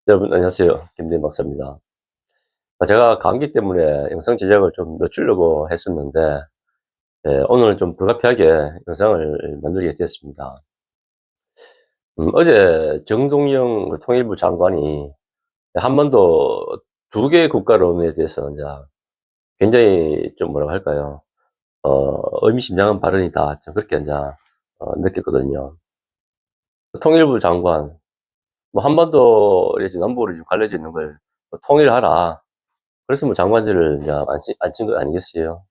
여러분 안녕하세요. 김대인 박사입니다. 제가 감기 때문에 영상 제작을 좀 늦추려고 했었는데 오늘은 좀 불가피하게 영상을 만들게 되었습니다. 어제 정동영 그 통일부 장관이 한반도 두 개 국가론에 대해서 이제 굉장히 좀 뭐라고 할까요? 의미심장한 발언이다. 좀 그렇게 이제 느꼈거든요. 통일부 장관, 뭐 한반도 이제 남북으로 좀 갈려져 있는 걸뭐 통일하라. 그래서 뭐 장관직을 이제 안친 거 아니겠어요?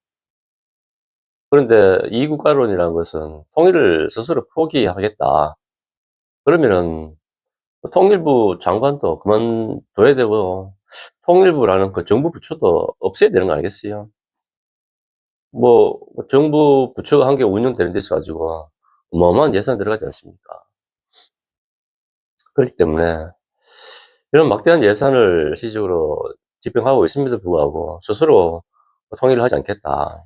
그런데 이국가론이라는 것은 통일을 스스로 포기하겠다. 그러면은 통일부 장관도 그만둬야 되고, 통일부라는 그 정부 부처도 없애야 되는 거 아니겠어요? 정부 부처가 한 개 운영되는 데 있어가지고, 어마어마한 예산 들어가지 않습니까? 그렇기 때문에, 이런 막대한 예산을 실질적으로 집행하고 있음에도 불구하고, 스스로 통일을 하지 않겠다.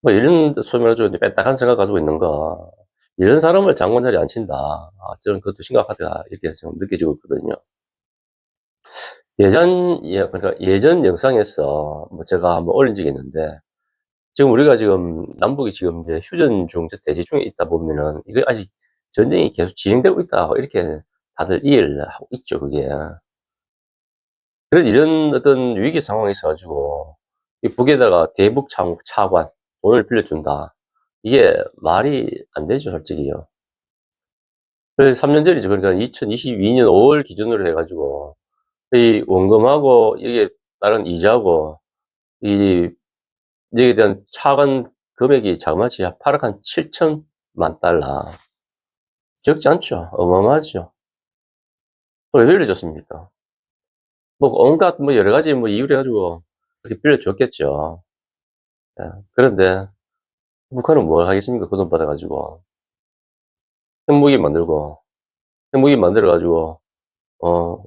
뭐 이런 소위 말해서 이제 뺀딱한 생각 가지고 있는 거, 이런 사람을 장관 자리에 앉힌다. 저는 그것도 심각하다. 이렇게 지금 느껴지고 있거든요. 그러니까 예전 영상에서 뭐 제가 한번 올린 적이 있는데, 지금 우리가 지금 남북이 지금 이제 휴전 중, 대지 중에 있다 보면은, 이게 아직 전쟁이 계속 진행되고 있다. 이렇게 다들 이해를 하고 있죠, 그게. 이런 어떤 위기 상황에 있어가지고, 이 북에다가 대북 차관, 돈을 빌려준다. 이게 말이 안 되죠, 솔직히요. 그래서 3년 전이죠. 그러니까 2022년 5월 기준으로 해가지고, 이 원금하고, 이게 다른 이자고, 이, 여기에 대한 차관 금액이 자그마치 8억 한 7천만 달러. 적지 않죠. 어마어마하죠. 왜 빌려줬습니까? 뭐, 온갖, 뭐, 여러 가지 뭐, 이유를 해가지고, 그렇게 빌려줬겠죠. 예. 그런데, 북한은 뭘 하겠습니까? 그 돈 받아가지고. 핵무기 만들고, 핵무기 만들어가지고,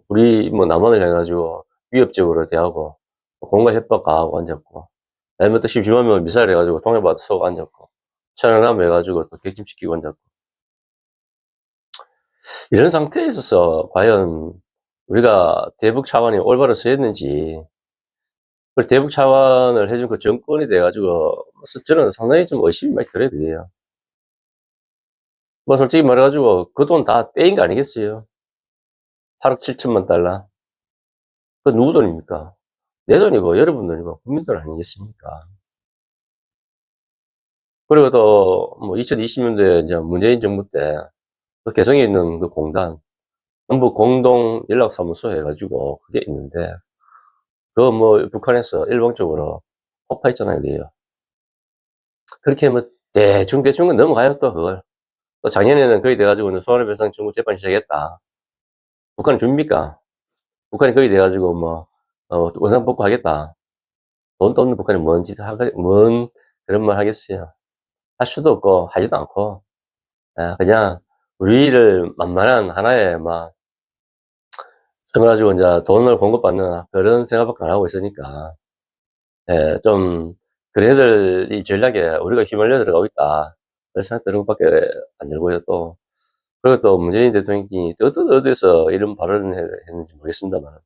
우리 뭐 남한을 해가지고 위협적으로 대하고, 공갈 협박 가하고 앉았고, 아니면 또 심심하면 미사일 해가지고 통일받아 쏘고 앉았고, 천안함 해가지고 또 객침시키고 앉았고. 이런 상태에 있어서 과연 우리가 대북 차관이 올바로 서였는지, 그 대북 차관을 해준 그 정권이 돼가지고, 저는 상당히 좀 의심이 많이 들어야 돼요. 뭐 솔직히 말해가지고 그 돈 다 떼인 거 아니겠어요? 8억 7천만 달러. 그 누구 돈입니까? 내 돈이고 여러분 돈이고 국민 돈 아니겠습니까? 그리고 또 뭐 2020년도에 이제 문재인 정부 때 그 개성에 있는 그 공단, 전부 공동 연락사무소 해가지고 그게 있는데, 그거 뭐 북한에서 일방적으로 폭파했잖아요, 그게요. 그렇게 뭐 대충대충은 넘어가요, 또 그걸. 또 작년에는 거의 돼가지고 손해배상 청구 재판 시작했다. 북한은 줍니까? 북한이 거의 돼가지고 뭐, 원상복구 하겠다. 돈도 없는 북한이 뭔 그런 말 하겠어요. 할 수도 없고, 하지도 않고, 그냥 우리를 만만한 하나의 막, 그래가지고 이제 돈을 공급받는 그런 생각밖에 안 하고 있으니까, 좀, 그런 애들이 전략에 우리가 휘말려 들어가고 있다. 그런 생각 드는 것밖에 안 들고요, 또. 그리고 또 문재인 대통령이 어디서 이런 발언을 했는지 모르겠습니다만,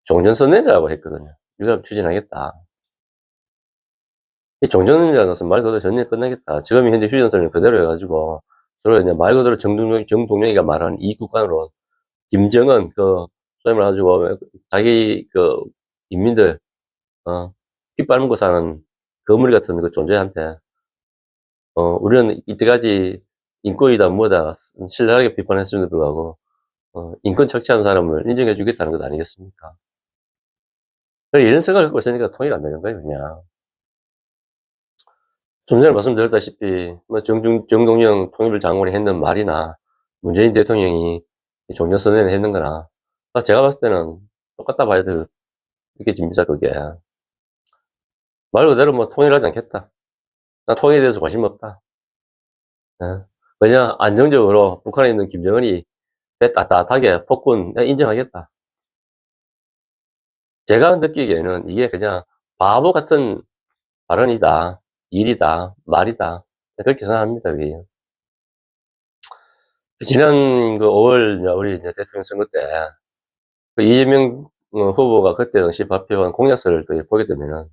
종전선언이라고 했거든요. 이걸 추진하겠다. 이 종전이라는 것은 말 그대로 전쟁 끝나겠다. 지금 현재 휴전선을 그대로 해가지고, 서로 이제 말 그대로 정동영이가 말하는 이 국간으로, 김정은, 소위 말해가지고, 자기 인민들, 피 빨고 사는 거물 같은 그 존재한테, 우리는 이때까지 인권이다 뭐다 신랄하게 비판했음에도 불구하고, 인권 착취한 사람을 인정해 주겠다는 것 아니겠습니까? 이런 생각을 갖고 있으니까 통일 안 되는 거예요, 그냥. 좀 전에 말씀드렸다시피, 뭐, 정동영 통일부 장관이 했는 말이나, 문재인 대통령이 종전선언을 했는 거나, 제가 봤을 때는 똑같다 봐야 느껴집니다, 그게. 말 그대로 뭐 통일하지 않겠다. 나 통일에 대해서 관심 없다. 예. 왜냐, 안정적으로 북한에 있는 김정은이 배 따뜻하게 폭군 인정하겠다. 제가 느끼기에는 이게 그냥 바보 같은 발언이다, 일이다, 말이다. 그렇게 생각합니다, 그게. 지난 5월 우리 이제 대통령 선거 때 이재명 후보가 그때 당시 발표한 공약서를 또 보게 되면은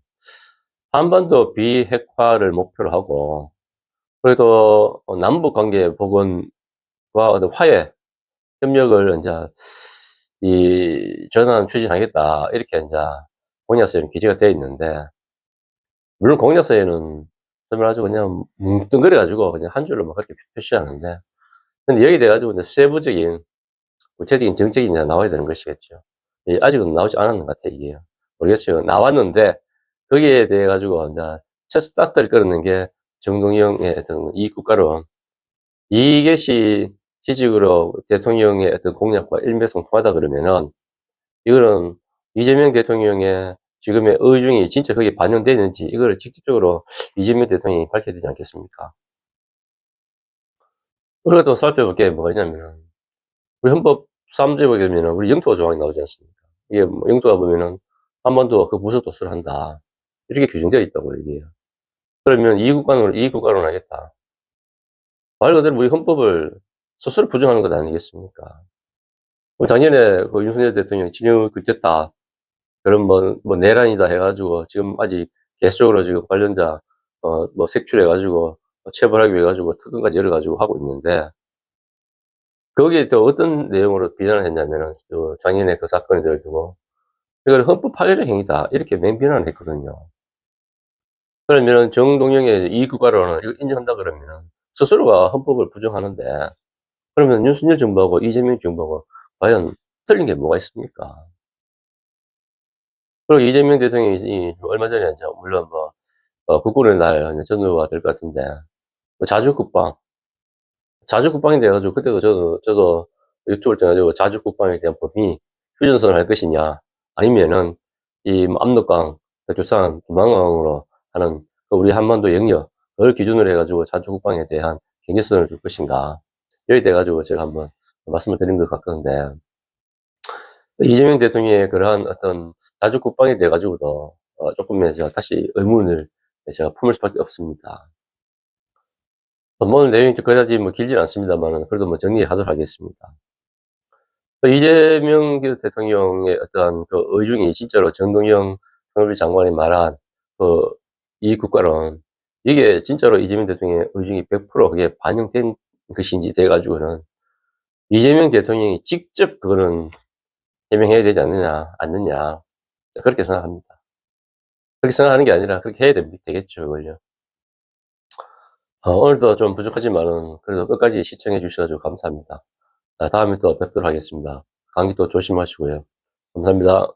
한반도 비핵화를 목표로 하고, 그래도 남북 관계 복원과 어떤 화해 협력을 인제 전환 추진하겠다, 이렇게 인제 공약서에 기재가 되어 있는데, 물론 공약서에는 정말 아주 그냥 뭉뚱그려 가지고 그냥 한 줄로 막 그렇게 표시하는데, 근데 여기에 대해 가지고 이제 세부적인 구체적인 정책이 이제 나와야 되는 것이겠죠. 아직은 나오지 않았는 것 같아요, 이게. 모르겠어요. 나왔는데 거기에 대해 가지고 인제 첫 스타트를 끊는 게 정동영의 어떤 이 국가론, 이것이 지식으로 대통령의 어떤 공약과 일맥상통하다 그러면은, 이거는 이재명 대통령의 지금의 의중이 진짜 거기에 반영되어 있는지 이거를 직접적으로 이재명 대통령이 밝혀야 되지 않겠습니까? 그리고 또 살펴볼 게 뭐가 있냐면은, 우리 헌법 3 조에 보게 되면은 우리 영토 조항이 나오지 않습니까? 이게 뭐 영토가 보면은 한반도가 그 부속 도서를 한다, 이렇게 규정되어 있다고 얘기해요. 그러면 이익 국가론 하겠다. 말 그대로 우리 헌법을 스스로 부정하는 것 아니겠습니까? 뭐 작년에 그 윤석열 대통령이 징역 됐다, 그런 내란이다 해 가지고 지금 아직 계속적으로 지금 관련자 색출해 가지고 처벌하기 위해 가지고 특검까지 열어 가지고 하고 있는데, 거기에 또 어떤 내용으로 비난을 했냐면은 작년에 그 사건을 가지고 "이거는 헌법 파괴적 행위다." 이렇게 맹비난을 했거든요. 그러면은 정동영의 이익국가론을 이걸 인정한다 그러면은 스스로가 헌법을 부정하는데, 그러면 윤석열 정부하고 이재명 정부하고 과연 틀린 게 뭐가 있습니까? 그리고 이재명 대통령이 얼마 전에 이제 물론 국군의 날 전후가 될 것 같은데, 자주국방, 자주국방이 돼 가지고 그때도 저도 유튜브를 통해 가지고 자주국방에 대한 범위 휴전선을 할 것이냐, 아니면은 압록강, 교산, 두만강으로 하는 우리 한반도 영역을 기준으로 해 가지고 자주국방에 대한 경계선을 둘 것인가, 여기에 대해 가지고 제가 한번 말씀을 드린 것 같건데, 이재명 대통령의 그러한 어떤 자주국방에 대해 가지고도 쪼끔의 다시 의문을 제가 품을 수밖에 없습니다. 오늘 내용이 그다지 길진 않습니다만은 그래도 정리하도록 하겠습니다. 이재명 대통령의 어떠한 그 의중이 진짜로 정동영 통일부 장관이 말한 그 이익국가론, 이게 진짜로 이재명 대통령의 의중이 100% 그게 반영된 것인지 돼 가지고는 이재명 대통령이 직접 그거는 해명해야 되지 않느냐, 그렇게 생각합니다. 그렇게 생각하는 게 아니라 그렇게 해야 되겠죠, 그걸요. 오늘도 좀 부족하지만은 그래도 끝까지 시청해 주셔 가지고 감사합니다. 다음에 또 뵙도록 하겠습니다. 감기 또 조심하시고요. 감사합니다.